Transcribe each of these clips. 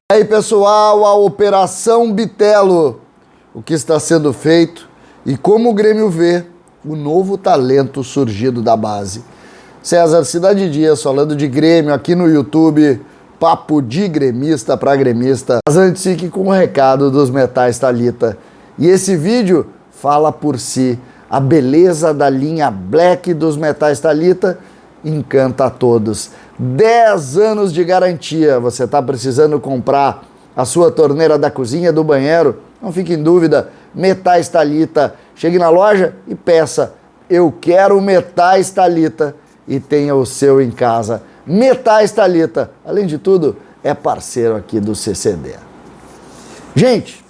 E aí, pessoal, a Operação Bitelo, o que está sendo feito e como o Grêmio vê o novo talento surgido da base. César Cidade Dias falando de Grêmio aqui no YouTube, papo de gremista para gremista. Mas antes fique com o recado dos Metais Thalita. E esse vídeo fala por si. A beleza da linha Black dos Metais Thalita encanta a todos. 10 anos de garantia. Você está precisando comprar a sua torneira da cozinha, do banheiro? Não fique em dúvida. Metais Thalita. Chegue na loja e peça: eu quero Metais Thalita, e tenha o seu em casa. Metais Thalita, além de tudo, é parceiro aqui do CCD. Gente,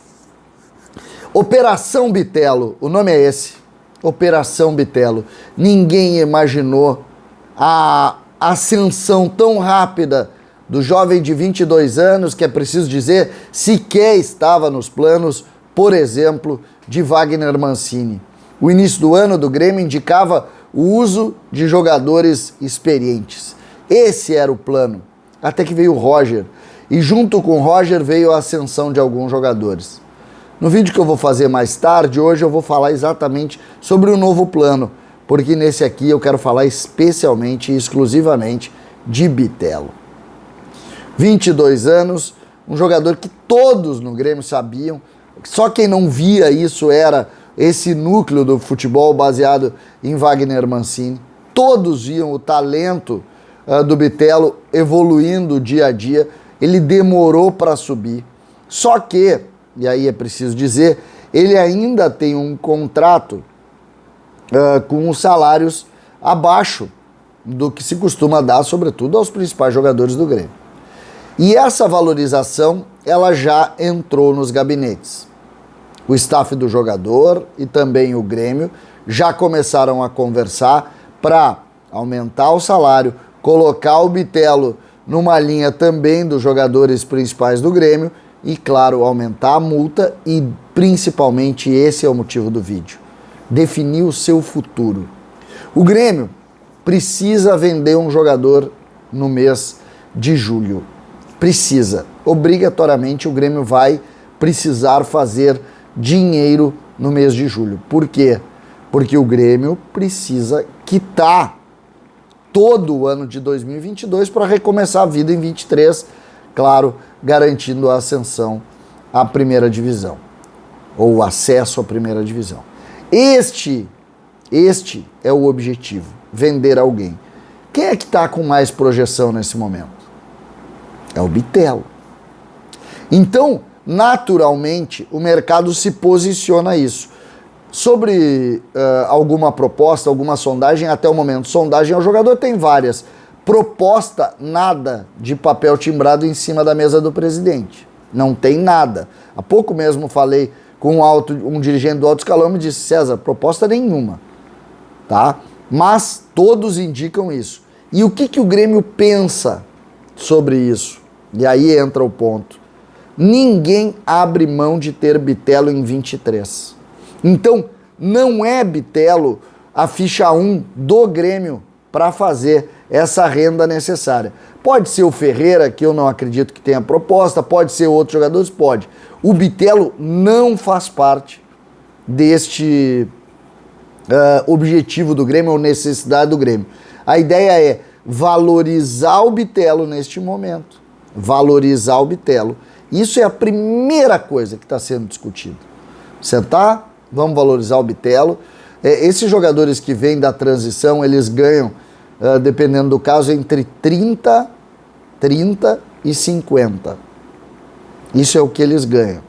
Operação Bitelo, o nome é esse, Operação Bitelo. Ninguém imaginou a ascensão tão rápida do jovem de 22 anos, que é preciso dizer, sequer estava nos planos, por exemplo, de Wagner Mancini. O início do ano do Grêmio indicava o uso de jogadores experientes. Esse era o plano, até que veio o Roger, e junto com o Roger veio a ascensão de alguns jogadores. No vídeo que eu vou fazer mais tarde, hoje eu vou falar exatamente sobre o novo plano, porque nesse aqui eu quero falar especialmente e exclusivamente de Bitelo. 22 anos, um jogador que todos no Grêmio sabiam, só quem não via isso era esse núcleo do futebol baseado em Wagner Mancini. Todos viam o talento do Bitelo evoluindo dia a dia. Ele demorou para subir. Só que, e aí é preciso dizer, ele ainda tem um contrato com os salários abaixo do que se costuma dar, sobretudo aos principais jogadores do Grêmio. E essa valorização, ela já entrou nos gabinetes. O staff do jogador e também o Grêmio já começaram a conversar para aumentar o salário, colocar o Bitelo numa linha também dos jogadores principais do Grêmio e, claro, aumentar a multa e, principalmente, esse é o motivo do vídeo: definir o seu futuro. O Grêmio precisa vender um jogador no mês de julho. Precisa. Obrigatoriamente o Grêmio vai precisar fazer dinheiro no mês de julho. Por quê? Porque o Grêmio precisa quitar todo o ano de 2022 para recomeçar a vida em 23, claro, garantindo a ascensão à primeira divisão, ou o acesso à primeira divisão. Este é o objetivo, vender alguém. Quem é que está com mais projeção nesse momento? É o Bitelo. Então, naturalmente, o mercado se posiciona a isso. Sobre alguma proposta, alguma sondagem, até o momento, sondagem ao jogador tem várias. Proposta, nada de papel timbrado em cima da mesa do presidente. Não tem nada. Há pouco mesmo falei com um dirigente do alto escalão, me disse: César, proposta nenhuma. Tá? Mas todos indicam isso. E o que o Grêmio pensa sobre isso? E aí entra o ponto. Ninguém abre mão de ter Bitelo em 23. Então, não é Bitelo a ficha 1 do Grêmio para fazer essa renda necessária. Pode ser o Ferreira, que eu não acredito que tenha proposta, pode ser outros jogadores, pode. O Bitelo não faz parte deste objetivo do Grêmio ou necessidade do Grêmio. A ideia é valorizar o Bitelo neste momento. Valorizar o Bitelo. Isso é a primeira coisa que está sendo discutida. Sentar, vamos valorizar o Bitelo. Esses jogadores que vêm da transição, eles ganham, dependendo do caso, entre 30 e 50. Isso é o que eles ganham.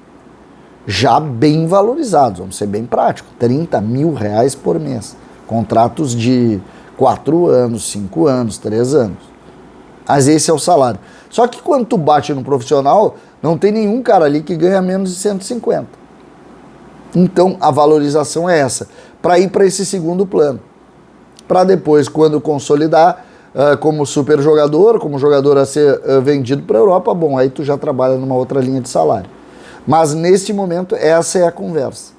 Já bem valorizados, vamos ser bem práticos. 30 mil reais por mês. Contratos de 4 anos, 5 anos, 3 anos. Mas esse é o salário. Só que quando tu bate no profissional, não tem nenhum cara ali que ganha menos de 150. Então a valorização é essa, para ir para esse segundo plano. Para depois, quando consolidar como super jogador, como jogador a ser vendido para a Europa, bom, aí tu já trabalha numa outra linha de salário. Mas neste momento, essa é a conversa.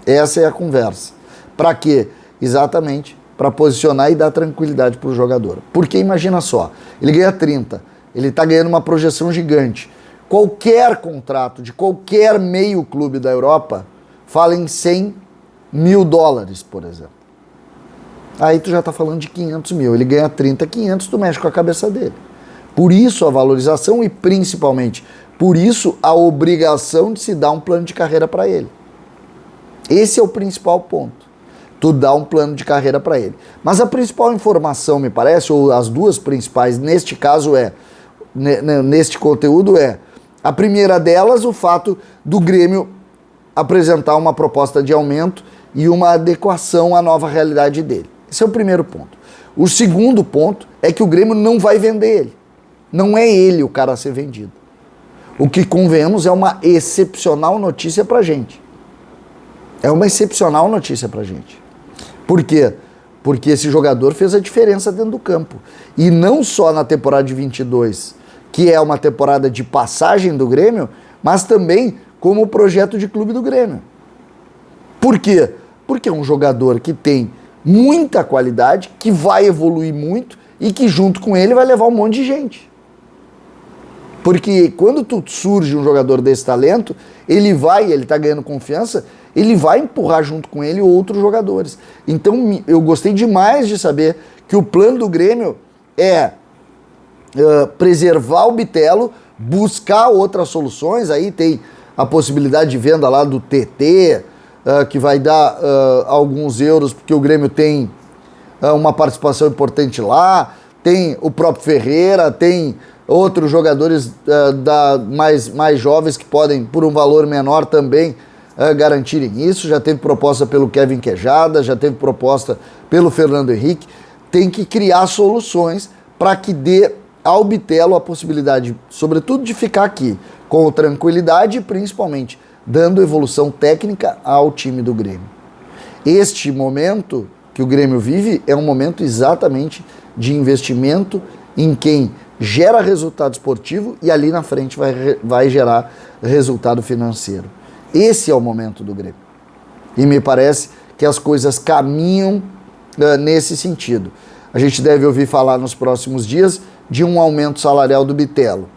Essa é a conversa. Para quê? Exatamente para posicionar e dar tranquilidade para o jogador. Porque imagina só, ele ganha 30, ele está ganhando uma projeção gigante. Qualquer contrato de qualquer meio clube da Europa fala em 100 mil dólares, por exemplo. Aí tu já tá falando de 500 mil. Ele ganha 30, 500, tu mexe com a cabeça dele. Por isso a valorização e principalmente por isso a obrigação de se dar um plano de carreira para ele. Esse é o principal ponto. Tu dá um plano de carreira para ele. Mas a principal informação, me parece, ou as duas principais neste caso neste conteúdo a primeira delas, o fato do Grêmio apresentar uma proposta de aumento e uma adequação à nova realidade dele. Esse é o primeiro ponto. O segundo ponto é que o Grêmio não vai vender ele. Não é ele o cara a ser vendido. O que, convenhamos, é uma excepcional notícia pra gente. É uma excepcional notícia pra gente. Por quê? Porque esse jogador fez a diferença dentro do campo. E não só na temporada de 22, que é uma temporada de passagem do Grêmio, mas também como projeto de clube do Grêmio. Por quê? Porque é um jogador que tem muita qualidade, que vai evoluir muito e que junto com ele vai levar um monte de gente. Porque quando surge um jogador desse talento, ele tá ganhando confiança, ele vai empurrar junto com ele outros jogadores. Então eu gostei demais de saber que o plano do Grêmio é preservar o Bitelo, buscar outras soluções. Aí tem a possibilidade de venda lá do TT, que vai dar alguns euros, porque o Grêmio tem uma participação importante lá, tem o próprio Ferreira, tem outros jogadores mais jovens que podem, por um valor menor também, garantirem isso. Já teve proposta pelo Kevin Quejada, já teve proposta pelo Fernando Henrique. Tem que criar soluções para que dê ao Bitelo a possibilidade, sobretudo, de ficar aqui com tranquilidade e principalmente dando evolução técnica ao time do Grêmio. Este momento que o Grêmio vive é um momento exatamente de investimento em quem gera resultado esportivo e ali na frente vai gerar resultado financeiro. Esse é o momento do Grêmio. E me parece que as coisas caminham nesse sentido. A gente deve ouvir falar nos próximos dias de um aumento salarial do Bitelo,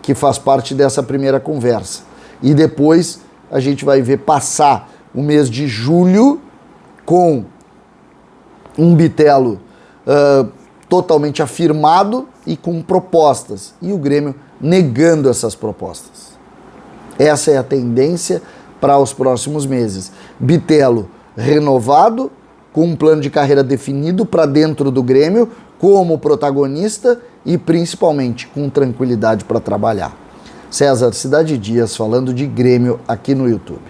que faz parte dessa primeira conversa. E depois a gente vai ver passar o mês de julho com um Bitelo totalmente afirmado e com propostas. E o Grêmio negando essas propostas. Essa é a tendência para os próximos meses. Bitelo renovado, com um plano de carreira definido para dentro do Grêmio, como protagonista e principalmente com tranquilidade para trabalhar. César Cidade Dias falando de Grêmio aqui no YouTube.